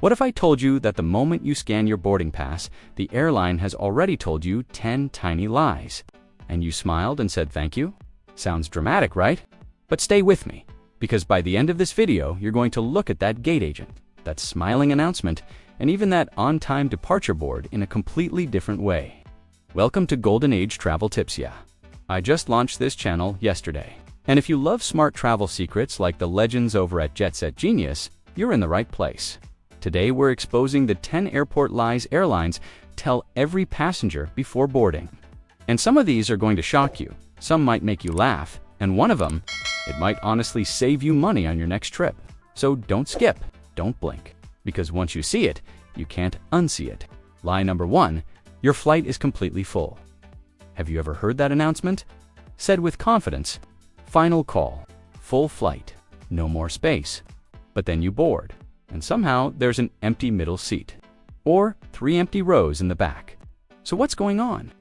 What if I told you that the moment you scan your boarding pass, the airline has already told you 10 tiny lies? And you smiled and said thank you? Sounds dramatic, right? But stay with me, because by the end of this video, you're going to look at that gate agent, that smiling announcement, and even that on-time departure board in a completely different way. Welcome to Golden Age Travel Tips, yeah. I just launched this channel yesterday. And if you love smart travel secrets like the legends over at Jet Set Genius, you're in the right place. Today, we're exposing the 10 airport lies airlines tell every passenger before boarding. And some of these are going to shock you, some might make you laugh, and one of them, it might honestly save you money on your next trip. So don't skip, don't blink, because once you see it, you can't unsee it. Lie number 1, your flight is completely full. Have you ever heard that announcement? Said with confidence, final call, full flight, no more space. But then you board, and somehow there's an empty middle seat, or 3 empty rows in the back. So what's going on?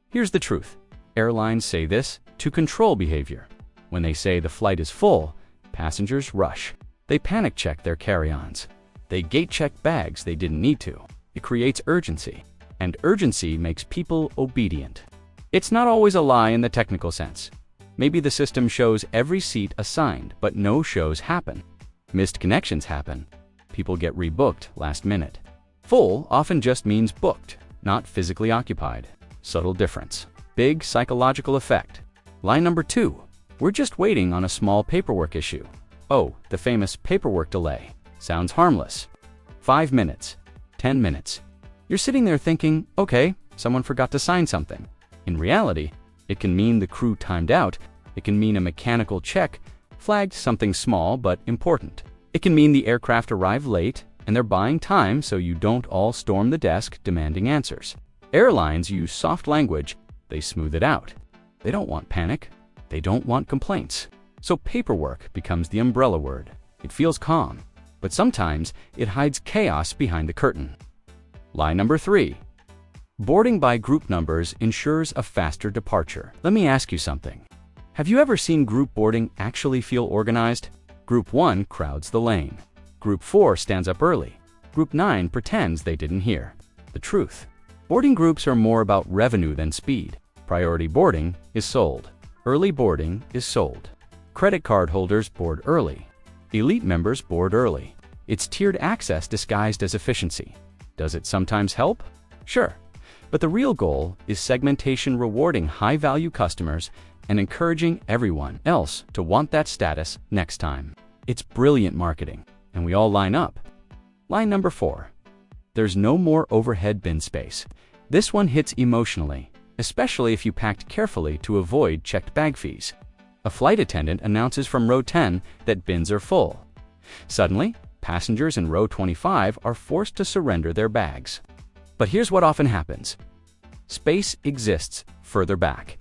Here's the truth. Airlines say this to control behavior. When they say the flight is full, passengers rush. They panic check their carry-ons. They gate check bags they didn't need to. It creates urgency, and urgency makes people obedient. It's not always a lie in the technical sense. Maybe the system shows every seat assigned, but no shows happen. Missed connections happen. People get rebooked last minute. Full often just means booked, not physically occupied. Subtle difference. Big psychological effect. Lie number 2. We're just waiting on a small paperwork issue. Oh, the famous paperwork delay. Sounds harmless. 5 minutes. 10 minutes. You're sitting there thinking, okay, someone forgot to sign something. In reality, it can mean the crew timed out. It can mean a mechanical check flagged something small but important. It can mean the aircraft arrived late and they're buying time so you don't all storm the desk demanding answers. Airlines use soft language. They smooth it out. They don't want panic. They don't want complaints. So paperwork becomes the umbrella word. It feels calm, but sometimes it hides chaos behind the curtain. Lie number 3. Boarding by group numbers ensures a faster departure. Let me ask you something. Have you ever seen group boarding actually feel organized? Group 1 crowds the lane. Group 4 stands up early. Group 9 pretends they didn't hear. The truth. Boarding groups are more about revenue than speed. Priority boarding is sold. Early boarding is sold. Credit card holders board early. Elite members board early. It's tiered access disguised as efficiency. Does it sometimes help? Sure. But the real goal is segmentation, rewarding high-value customers and encouraging everyone else to want that status next time. It's brilliant marketing, and we all line up. Line number 4. There's no more overhead bin space. This one hits emotionally, especially if you packed carefully to avoid checked bag fees. A flight attendant announces from row 10 that bins are full. Suddenly, passengers in row 25 are forced to surrender their bags. But here's what often happens. Space exists further back.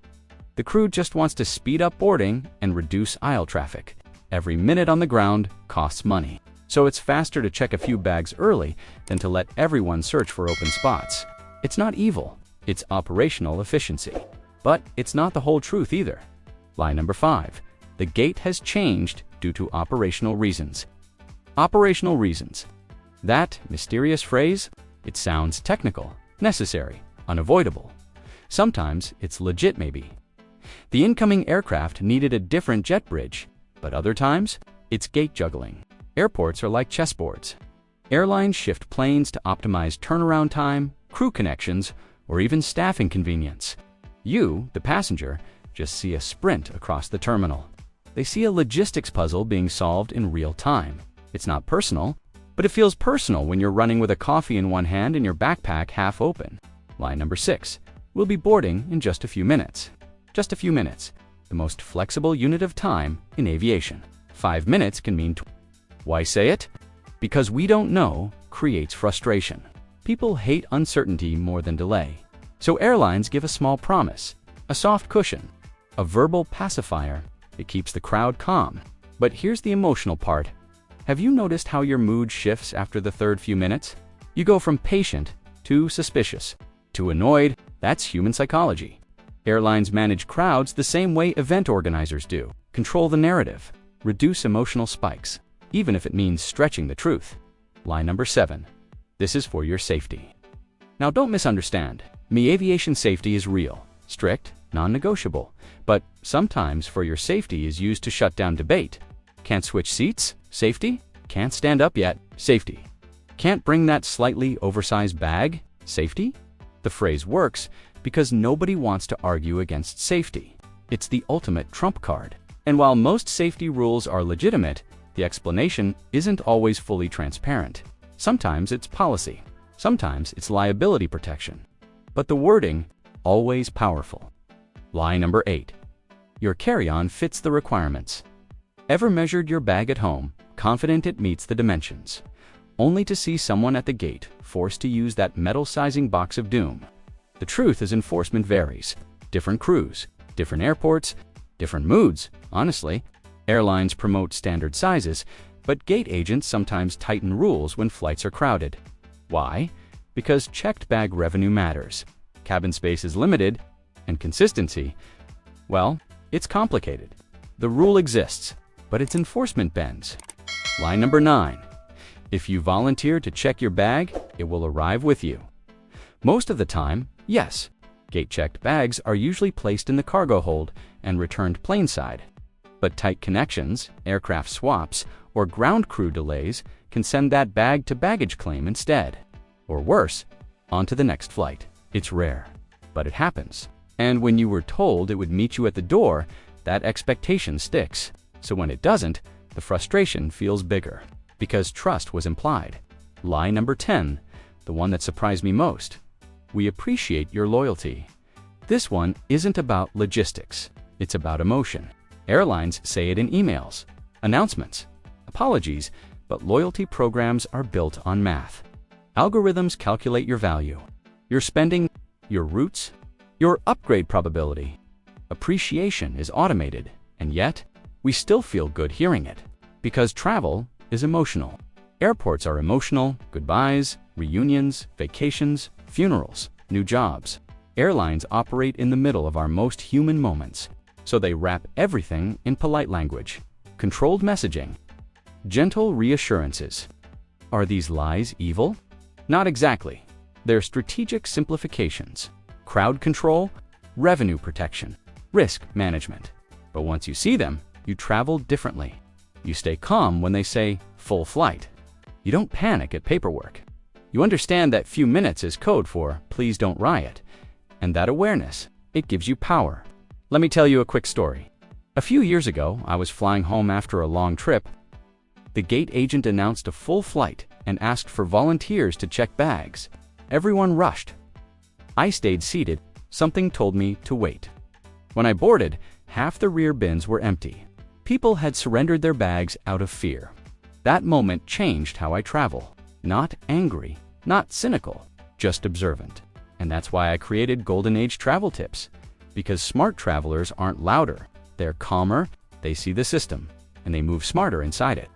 The crew just wants to speed up boarding and reduce aisle traffic. Every minute on the ground costs money. So it's faster to check a few bags early than to let everyone search for open spots. It's not evil, it's operational efficiency. But it's not the whole truth either. Lie number 5. The gate has changed due to operational reasons. Operational reasons. That mysterious phrase, it sounds technical, necessary, unavoidable. Sometimes it's legit maybe. The incoming aircraft needed a different jet bridge, but other times, it's gate juggling. Airports are like chessboards. Airlines shift planes to optimize turnaround time, crew connections, or even staffing convenience. You, the passenger, just see a sprint across the terminal. They see a logistics puzzle being solved in real time. It's not personal, but it feels personal when you're running with a coffee in one hand and your backpack half open. Line number 6. We'll be boarding in just a few minutes. Just a few minutes. The most flexible unit of time in aviation. 5 minutes can mean Why say it? Because we don't know creates frustration. People hate uncertainty more than delay. So airlines give a small promise, a soft cushion, a verbal pacifier. It keeps the crowd calm. But here's the emotional part. Have you noticed how your mood shifts after the third few minutes? You go from patient to suspicious to annoyed. That's human psychology. Airlines manage crowds the same way event organizers do. Control the narrative. Reduce emotional spikes, even if it means stretching the truth. Lie number 7. This is for your safety. Now don't misunderstand. Aviation safety is real, strict, non-negotiable, but sometimes for your safety is used to shut down debate. Can't switch seats? Safety? Can't stand up yet? Safety. Can't bring that slightly oversized bag? Safety? The phrase works because nobody wants to argue against safety. It's the ultimate trump card. And while most safety rules are legitimate, the explanation isn't always fully transparent. Sometimes it's policy. Sometimes it's liability protection. But the wording, always powerful. Lie number 8. Your carry-on fits the requirements. Ever measured your bag at home, confident it meets the dimensions, only to see someone at the gate forced to use that metal sizing box of doom? The truth is enforcement varies. Different crews, different airports, different moods, honestly. Airlines promote standard sizes, but gate agents sometimes tighten rules when flights are crowded. Why? Because checked bag revenue matters. Cabin space is limited, and consistency, well, it's complicated. The rule exists, but its enforcement bends. Lie number 9. If you volunteer to check your bag, it will arrive with you. Most of the time, yes. Gate-checked bags are usually placed in the cargo hold and returned planeside. But tight connections, aircraft swaps, or ground crew delays can send that bag to baggage claim instead. Or worse, on to the next flight. It's rare, but it happens. And when you were told it would meet you at the door, that expectation sticks. So when it doesn't, the frustration feels bigger, because trust was implied. Lie number 10, the one that surprised me most. We appreciate your loyalty. This one isn't about logistics, it's about emotion. Airlines say it in emails, announcements, apologies, but loyalty programs are built on math. Algorithms calculate your value, your spending, your routes, your upgrade probability. Appreciation is automated, and yet, we still feel good hearing it. Because travel is emotional. Airports are emotional, goodbyes, reunions, vacations, funerals, new jobs. Airlines operate in the middle of our most human moments, so they wrap everything in polite language, controlled messaging, gentle reassurances. Are these lies evil? Not exactly. They're strategic simplifications, crowd control, revenue protection, risk management. But once you see them, you travel differently. You stay calm when they say full flight. You don't panic at paperwork. You understand that few minutes is code for please don't riot. And that awareness, it gives you power. Let me tell you a quick story. A few years ago, I was flying home after a long trip. The gate agent announced a full flight and asked for volunteers to check bags. Everyone rushed. I stayed seated. Something told me to wait. When I boarded, half the rear bins were empty. People had surrendered their bags out of fear. That moment changed how I travel. Not angry, not cynical, just observant. And that's why I created Golden Age Travel Tips. Because smart travelers aren't louder. They're calmer, they see the system, and they move smarter inside it.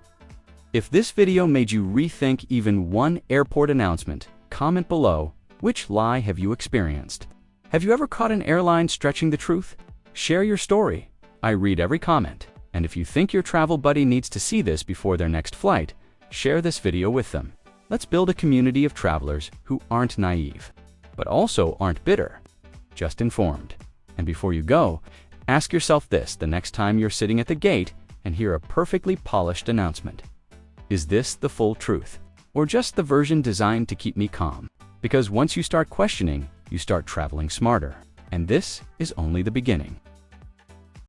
If this video made you rethink even one airport announcement, comment below, which lie have you experienced? Have you ever caught an airline stretching the truth? Share your story. I read every comment. And if you think your travel buddy needs to see this before their next flight, share this video with them. Let's build a community of travelers who aren't naive, but also aren't bitter, just informed. And before you go, ask yourself this the next time you're sitting at the gate and hear a perfectly polished announcement. Is this the full truth, or just the version designed to keep me calm? Because once you start questioning, you start traveling smarter. And this is only the beginning.